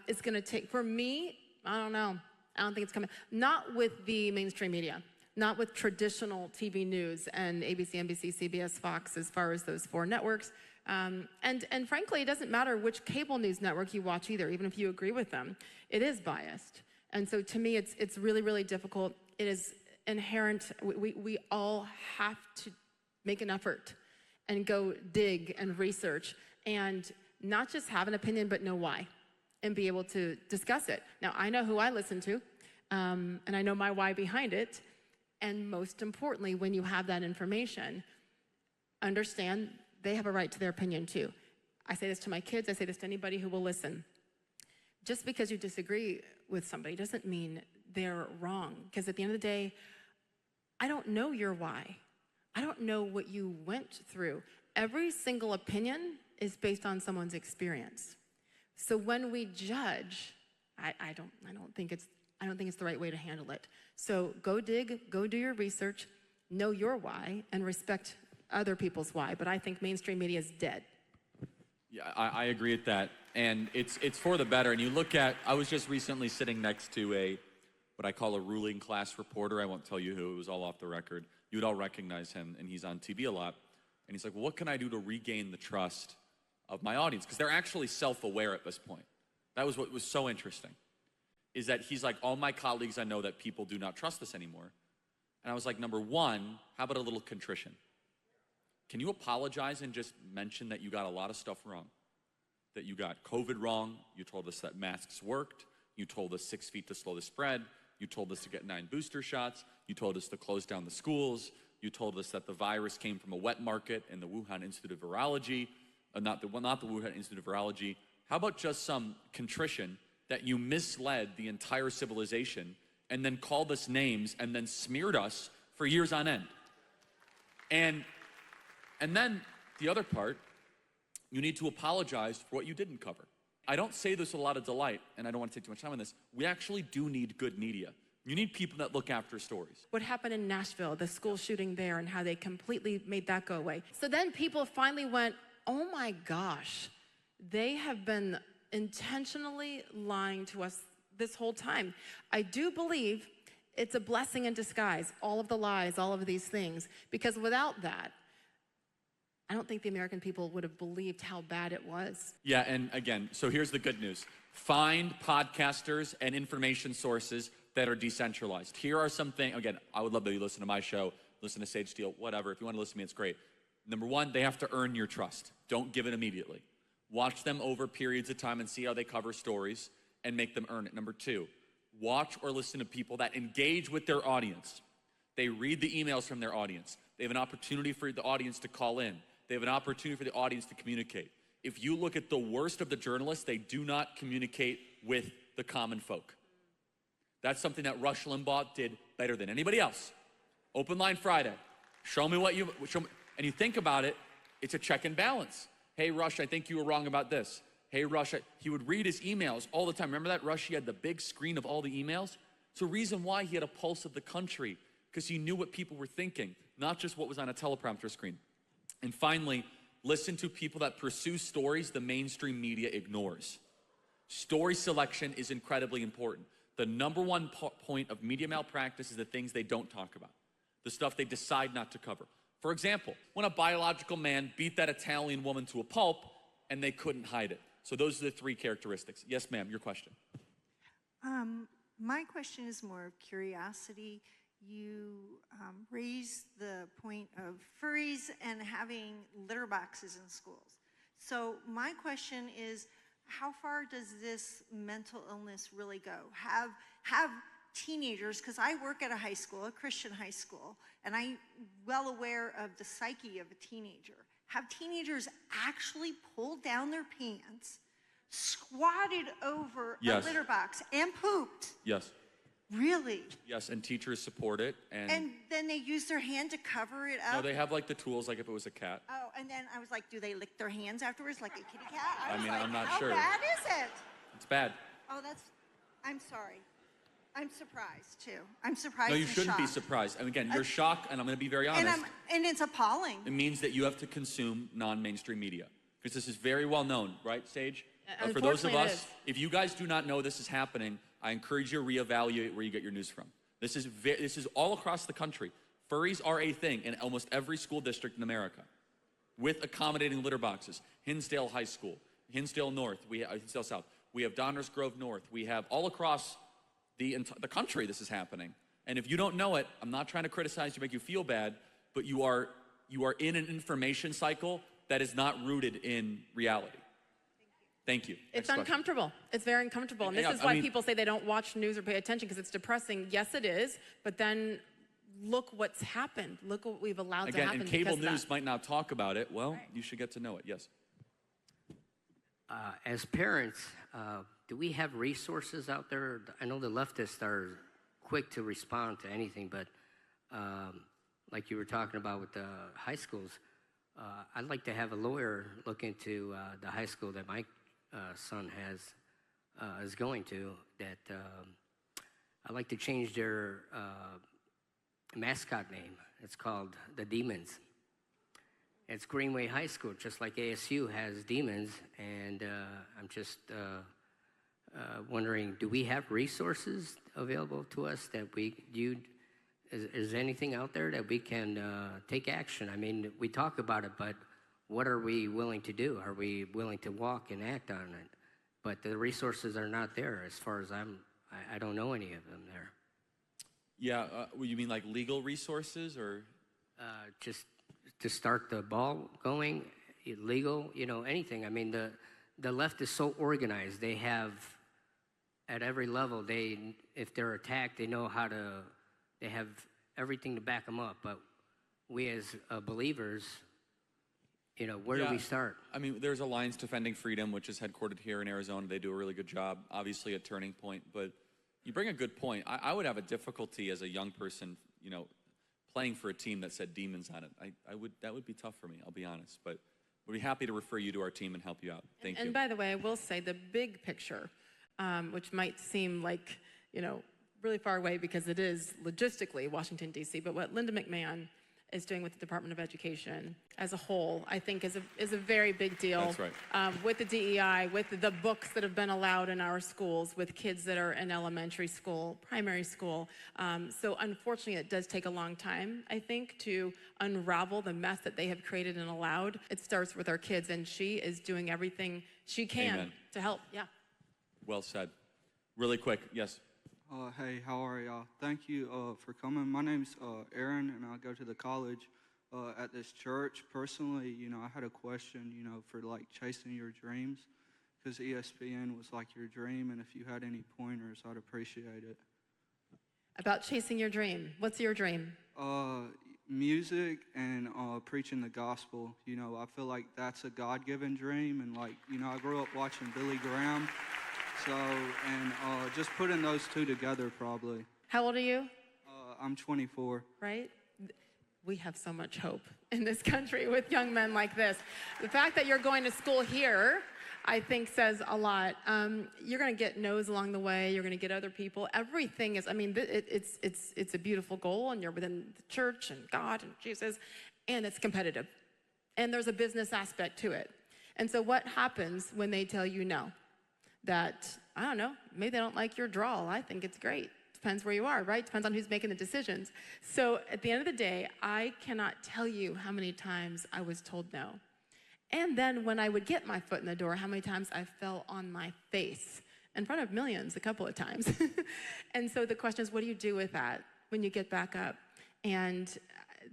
B: It's going to take, for me, I don't know. I don't think it's coming. Not with the mainstream media. Not with traditional TV news and ABC, NBC, CBS, Fox, as far as those 4 networks. And frankly, it doesn't matter which cable news network you watch either, even if you agree with them. It is biased. And so to me, it's really, really difficult. It is inherent. We all have to make an effort and go dig and research and not just have an opinion, but know why and be able to discuss it. Now, I know who I listen to, and I know my why behind it. And most importantly, when you have that information, understand they have a right to their opinion too. I say this to my kids, I say this to anybody who will listen. Just because you disagree with somebody doesn't mean they're wrong. Because at the end of the day, I don't know your why. I don't know what you went through. Every single opinion is based on someone's experience. So when we judge, I don't think it's the right way to handle it. So go dig, go do your research, know your why, and respect other people's why. But I think mainstream media is dead.
A: Yeah, I agree with that. And it's for the better. And you look at, I was just recently sitting next to what I call a ruling class reporter. I won't tell you who, it was all off the record. You would all recognize him, and he's on TV a lot. And he's like, well, what can I do to regain the trust of my audience? Because they're actually self-aware at this point. That was what was so interesting, is that he's like, all my colleagues, I know that people do not trust us anymore. And I was like, number one, how about a little contrition? Can you apologize and just mention that you got a lot of stuff wrong? That you got COVID wrong, you told us that masks worked, you told us 6 feet to slow the spread, you told us to get 9 booster shots, you told us to close down the schools, you told us that the virus came from a wet market and the Wuhan Institute of Virology, not the Wuhan Institute of Virology. How about just some contrition that you misled the entire civilization and then called us names and then smeared us for years on end? And then the other part, you need to apologize for what you didn't cover. I don't say this with a lot of delight, and I don't want to take too much time on this. We actually do need good media. You need people that look after stories.
B: What happened in Nashville, the school shooting there, and how they completely made that go away. So then people finally went, oh my gosh, they have been intentionally lying to us this whole time. I do believe it's a blessing in disguise, all of the lies, all of these things, because without that, I don't think the American people would have believed how bad it was.
A: Yeah, and again, so here's the good news. Find podcasters and information sources that are decentralized. Here are some things, again, I would love that you listen to my show, listen to Sage Steele, whatever. If you want to listen to me, it's great. Number one, they have to earn your trust. Don't give it immediately. Watch them over periods of time and see how they cover stories and make them earn it. Number two, watch or listen to people that engage with their audience. They read the emails from their audience. They have an opportunity for the audience to call in. They have an opportunity for the audience to communicate. If you look at the worst of the journalists, they do not communicate with the common folk. That's something that Rush Limbaugh did better than anybody else. Open Line Friday. Show me what you, And you think about it, it's a check and balance. Hey, Rush, I think you were wrong about this. Hey, Rush, he would read his emails all the time. Remember that, Rush? He had the big screen of all the emails. It's the reason why he had a pulse of the country, because he knew what people were thinking, not just what was on a teleprompter screen. And finally, listen to people that pursue stories the mainstream media ignores. Story selection is incredibly important. The number one point of media malpractice is the things they don't talk about, the stuff they decide not to cover. For example, when a biological man beat that Italian woman to a pulp and they couldn't hide it. So those are the three characteristics. Yes, ma'am, your question.
F: My question is more of curiosity. You raised the point of furries and having litter boxes in schools. So my question is, how far does this mental illness really go? Have teenagers, because I work at a high school, a Christian high school, and I'm well aware of the psyche of a teenager. Have teenagers actually pulled down their pants, squatted over
A: Yes.
F: a litter box, and pooped?
A: Yes.
F: Really?
A: Yes, and teachers support it.
F: And then they use their hand to cover it up?
A: No, they have like the tools, like if it was a cat.
F: Oh, and then I was like, do they lick their hands afterwards like a kitty cat?
A: I mean, I'm not
F: how
A: sure.
F: How bad is it?
A: It's bad.
F: Oh, I'm sorry. I'm surprised too. I'm surprised.
A: No, you
F: and
A: shouldn't be
F: shocked.
A: surprised. And again, you're shocked, and I'm going to be very honest.
F: And it's appalling.
A: It means that you have to consume non-mainstream media, because this is very well known, right, Sage? For those of
B: Unfortunately, it
A: us,
B: is.
A: if you guys do not know this is happening, I encourage you to reevaluate where you get your news from. This is all across the country. Furries are a thing in almost every school district in America, with accommodating litter boxes. Hinsdale High School, Hinsdale North, Hinsdale South. We have Downers Grove North. We have all across the country this is happening. And if you don't know it, I'm not trying to criticize you, make you feel bad, but you are in an information cycle that is not rooted in reality. Thank you.
B: It's
A: Next question.
B: uncomfortable. It's very uncomfortable. And this
A: Yeah,
B: is why
A: I mean-
B: people say they don't watch news or pay attention, because it's depressing. Yes, it is. But then look what's happened. Look what we've allowed to
A: Again,
B: happen.
A: and cable
B: because of
A: news
B: that.
A: might not talk about it. Well, you should get to know it. Yes.
G: As parents, do we have resources out there? I know the leftists are quick to respond to anything, but like you were talking about with the high schools, I'd like to have a lawyer look into the high school that my son is going to. That I'd like to change their mascot name. It's called the Demons. It's Greenway High School, just like ASU has Demons, and I'm just wondering, do we have resources available to us that is anything out there that we can take action? I mean, we talk about it, but what are we willing to do? Are we willing to walk and act on it? But the resources are not there as far as I don't know any of them there.
A: Yeah, you mean like legal resources or?
G: Just to start the ball going, legal, anything. I mean, the left is so organized. They have, at every level, if they're attacked, they know they have everything to back them up. But we as believers, where do we start?
A: I mean, there's Alliance Defending Freedom, which is headquartered here in Arizona. They do a really good job, obviously a turning point. But you bring a good point. I would have a difficulty as a young person, playing for a team that said Demons on it. That would be tough for me, I'll be honest. But we'd be happy to refer you to our team and help you out. Thank you.
B: And by the way, I will say the big picture, which might seem like, really far away because it is logistically Washington, D.C., but what Linda McMahon is doing with the Department of Education as a whole, I think is a very big deal.
A: That's right.
B: With the DEI, with the books that have been allowed in our schools, with kids that are in elementary school, primary school. So unfortunately, it does take a long time, I think, to unravel the mess that they have created and allowed. It starts with our kids, and she is doing everything she can
A: Amen.
B: to help. Yeah.
A: Well said. Really quick, yes.
H: Hey, how are y'all? Thank you for coming. My name's Aaron, and I go to the college at this church. Personally, I had a question, for like chasing your dreams, because ESPN was like your dream, and if you had any pointers, I'd appreciate it.
B: About chasing your dream. What's your dream?
H: Music and preaching the gospel. I feel like that's a God-given dream, and I grew up watching Billy Graham. So, and just putting those two together probably.
B: How old are you?
H: I'm 24.
B: Right? we have so much hope in this country with young men like this. The fact that you're going to school here, I think says a lot. You're going to get no's along the way. You're going to get other people. Everything is, I mean, it's a beautiful goal, and you're within the church and God and Jesus, and it's competitive. And there's a business aspect to it. And so what happens when they tell you no? That, I don't know, maybe they don't like your drawl. I think it's great. Depends where you are, right? Depends on who's making the decisions. So at the end of the day, I cannot tell you how many times I was told no. And then when I would get my foot in the door, how many times I fell on my face in front of millions a couple of times. And so the question is, what do you do with that when you get back up? And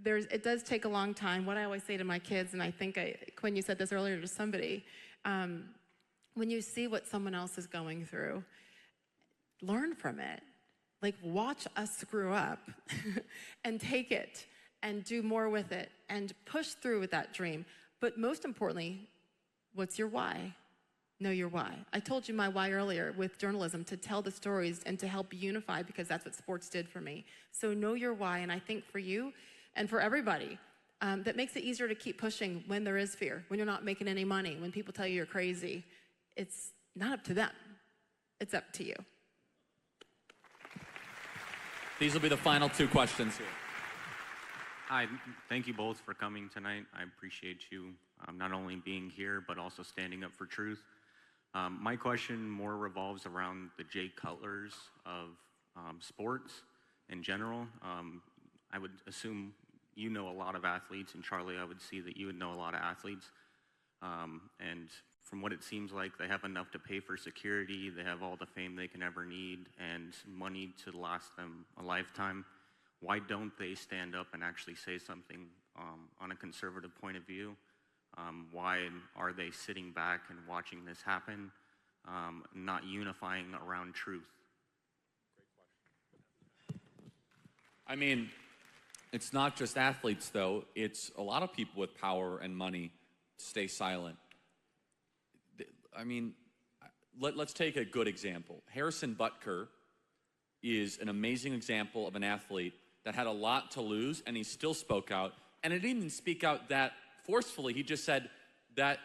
B: it does take a long time. What I always say to my kids, and I think Quinn, you said this earlier to somebody, when you see what someone else is going through, learn from it. Like, watch us screw up and take it and do more with it and push through with that dream. But most importantly, what's your why? Know your why. I told you my why earlier with journalism, to tell the stories and to help unify, because that's what sports did for me. So know your why, and I think for you and for everybody, that makes it easier to keep pushing when there is fear, when you're not making any money, when people tell you you're crazy. It's not up to them. It's up to you.
A: These will be the final two questions here.
I: Hi, thank you both for coming tonight. I appreciate you not only being here, but also standing up for truth. My question more revolves around the Jay Cutlers of sports in general. I would assume you know a lot of athletes, and Charlie, I would see that you would know a lot of athletes. And from what it seems like, they have enough to pay for security, they have all the fame they can ever need, and money to last them a lifetime. Why don't they stand up and actually say something on a conservative point of view? Why are they sitting back and watching this happen, not unifying around truth?
A: I mean, it's not just athletes, though. It's a lot of people with power and money stay silent. I mean, let's take a good example. Harrison Butker is an amazing example of an athlete that had a lot to lose, and he still spoke out. And he didn't even speak out that forcefully. He just said that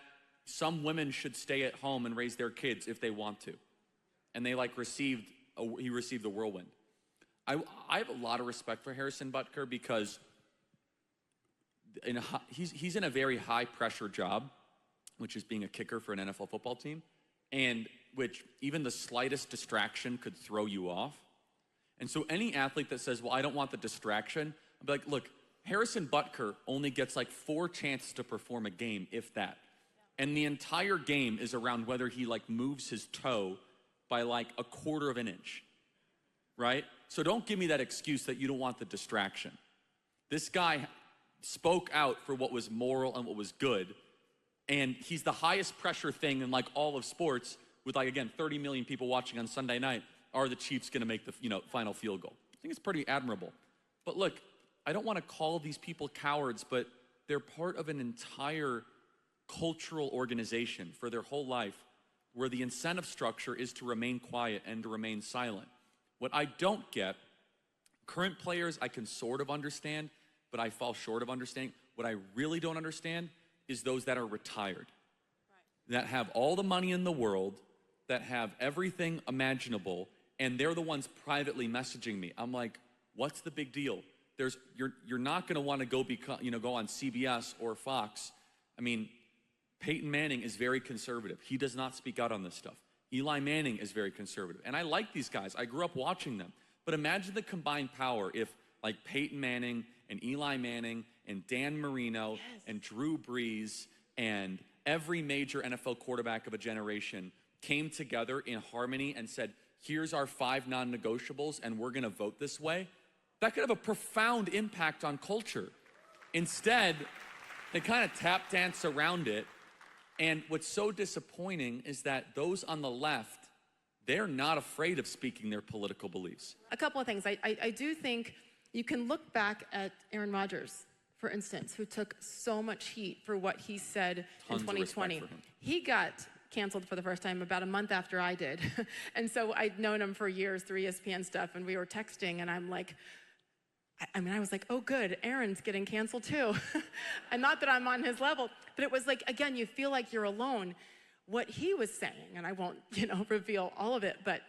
A: some women should stay at home and raise their kids if they want to. And they he received a whirlwind. I have a lot of respect for Harrison Butker because he's in a very high pressure job, which is being a kicker for an NFL football team, and which even the slightest distraction could throw you off. And so any athlete that says, well, I don't want the distraction, I'd be like, look, Harrison Butker only gets like 4 chances to perform a game, if that. And the entire game is around whether he like moves his toe by like a 1/4 of an inch, right? So don't give me that excuse that you don't want the distraction. This guy spoke out for what was moral and what was good. And he's the highest pressure thing in like all of sports, with like, again, 30 million people watching on Sunday night. Are the Chiefs going to make the final field goal? I think it's pretty admirable. But look, I don't want to call these people cowards, but they're part of an entire cultural organization for their whole life where the incentive structure is to remain quiet and to remain silent. What I don't get, current players I can sort of understand, but I fall short of understanding. What I really don't understand is those that are retired, that have all the money in the world, that have everything imaginable, and they're the ones privately messaging me. I'm like, what's the big deal? You're not gonna wanna go on CBS or Fox. I mean, Peyton Manning is very conservative. He does not speak out on this stuff. Eli Manning is very conservative. And I like these guys. I grew up watching them. But imagine the combined power if like Peyton Manning and Eli Manning and Dan Marino and Drew Brees and every major NFL quarterback of a generation came together in harmony and said, here's our 5 non-negotiables and we're gonna vote this way. That could have a profound impact on culture. Instead, they kind of tap dance around it. And what's so disappointing is that those on the left, they're not afraid of speaking their political beliefs.
B: A couple of things. I do think you can look back at Aaron Rodgers, for instance, who took so much heat for what he said in 2020. He got canceled for the first time about a month after I did. And so I'd known him for years through ESPN stuff, and we were texting, and I'm like, I mean, I was like, oh, good, Aaron's getting canceled too. And not that I'm on his level, but it was like, again, you feel like you're alone. What he was saying, and I won't, reveal all of it, but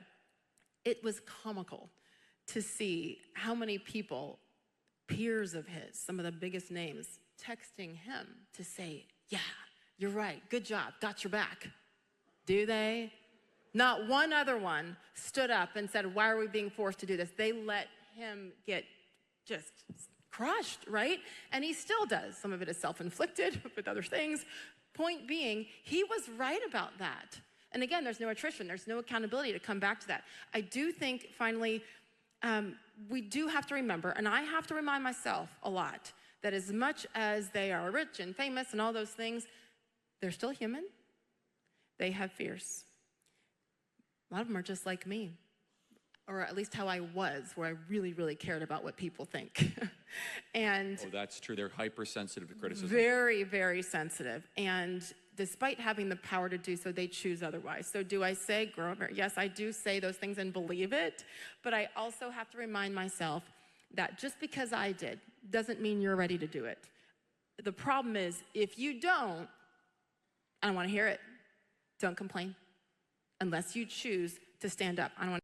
B: it was comical to see how many people, peers of his, some of the biggest names, texting him to say, yeah, you're right, good job, got your back. Do they? Not one other one stood up and said, why are we being forced to do this? They let him get just crushed, right? And he still does. Some of it is self-inflicted with other things. Point being, he was right about that. And again, there's no attrition. There's no accountability to come back to that. I do think, finally, we do have to remember, and I have to remind myself a lot, that as much as they are rich and famous and all those things, they're still human. They have fears. A lot of them are just like me, or at least how I was, where I really, really cared about what people think. And
A: oh, that's true. They're hypersensitive to criticism.
B: Very, very sensitive. And despite having the power to do so, they choose otherwise. So do I say, grow up? Yes, I do say those things and believe it. But I also have to remind myself that just because I did doesn't mean you're ready to do it. The problem is, if you don't, I don't want to hear it. Don't complain. Unless you choose to stand up. I don't want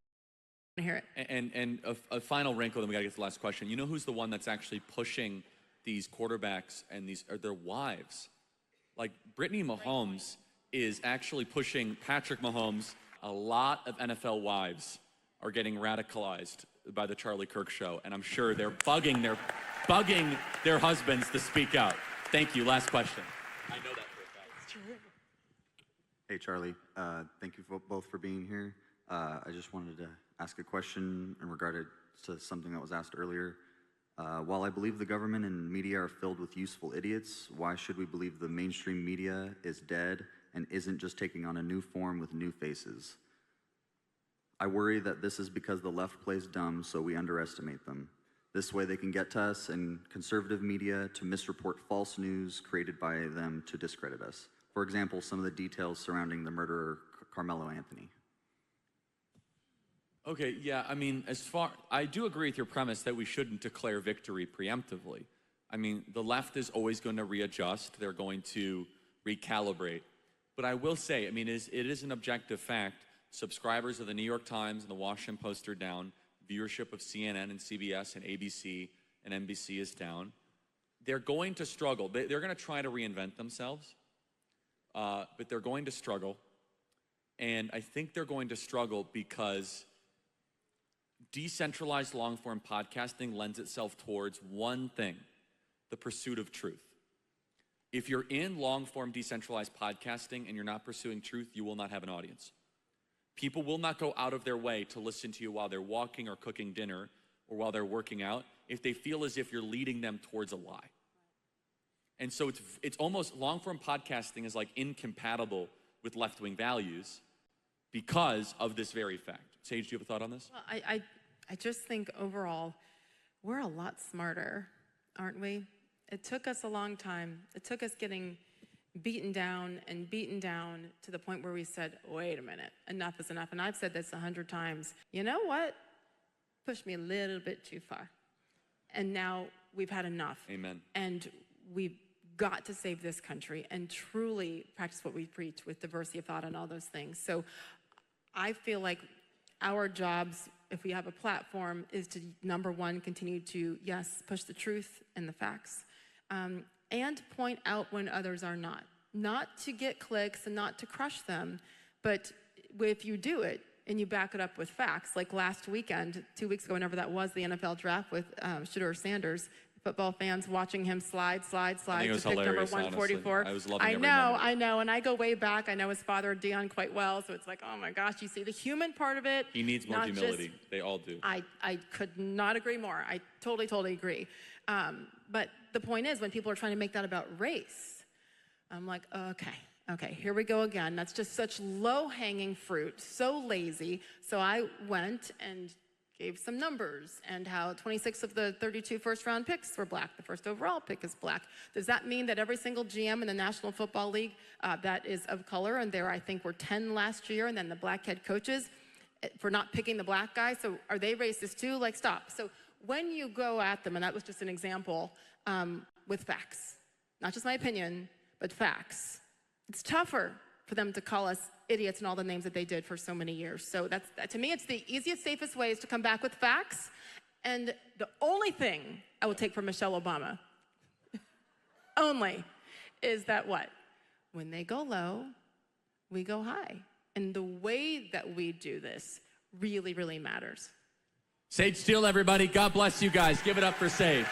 B: to hear it.
A: And a final wrinkle, then we got to get to the last question. You know who's the one that's actually pushing these quarterbacks and their wives? Like Brittany Mahomes is actually pushing Patrick Mahomes. A lot of NFL wives are getting radicalized by the Charlie Kirk show, and I'm sure they're bugging their husbands to speak out. Thank you. Last question. I know that for a fact. It's true.
J: Hey, Charlie. Thank you both for being here. I just wanted to ask a question in regard to something that was asked earlier. While I believe the government and media are filled with useful idiots, why should we believe the mainstream media is dead and isn't just taking on a new form with new faces? I worry that this is because the left plays dumb, so we underestimate them. This way they can get to us and conservative media to misreport false news created by them to discredit us. For example, some of the details surrounding the murderer, Carmelo Anthony.
A: Okay, yeah, I mean, I do agree with your premise that we shouldn't declare victory preemptively. I mean, the left is always going to readjust. They're going to recalibrate. But I will say, I mean, it is an objective fact. Subscribers of the New York Times and the Washington Post are down. Viewership of CNN and CBS and ABC and NBC is down. They're going to struggle. They're going to try to reinvent themselves. But they're going to struggle. And I think they're going to struggle because decentralized long-form podcasting lends itself towards one thing, the pursuit of truth. If you're in long-form decentralized podcasting and you're not pursuing truth, you will not have an audience. People will not go out of their way to listen to you while they're walking or cooking dinner or while they're working out if they feel as if you're leading them towards a lie. And so it's almost, long-form podcasting is like incompatible with left-wing values because of this very fact. Sage, do you have a thought on this?
B: Well, I just think overall, we're a lot smarter, aren't we? It took us a long time. It took us getting beaten down to the point where we said, wait a minute, enough is enough. And I've said this 100 times. You know what? Pushed me a little bit too far. And now we've had enough.
A: Amen.
B: And we've got to save this country and truly practice what we preach with diversity of thought and all those things. So I feel like our jobs, if we have a platform, is to, number one, continue to, yes, push the truth and the facts, and point out when others are not. Not to get clicks and not to crush them, but if you do it and you back it up with facts, like last weekend, 2 weeks ago, whenever that was, the NFL draft with Shedeur Sanders, football fans watching him slide to pick number 144.
A: Honestly. I was loving every moment.
B: I know, and I go way back. I know his father, Dion, quite well, so it's like, oh my gosh, you see the human part of it.
A: He needs more humility. They all do.
B: I could not agree more. I totally agree. But the point is, when people are trying to make that about race, I'm like, okay, here we go again. That's just such low-hanging fruit, so lazy. So I went and gave some numbers and how 26 of the 32 first-round picks were black. The first overall pick is black. Does that mean that every single GM in the National Football League that is of color, and there I think were 10 last year, and then the black head coaches for not picking the black guy, so are they racist too? Like, stop. So when you go at them, and that was just an example, with facts, not just my opinion, but facts, it's tougher for them to call us idiots and all the names that they did for so many years. So to me, it's the easiest, safest way is to come back with facts. And the only thing I will take from Michelle Obama, only, is that what? When they go low, we go high. And the way that we do this really, really matters.
A: Sage Steele, everybody. God bless you guys. Give it up for Sage.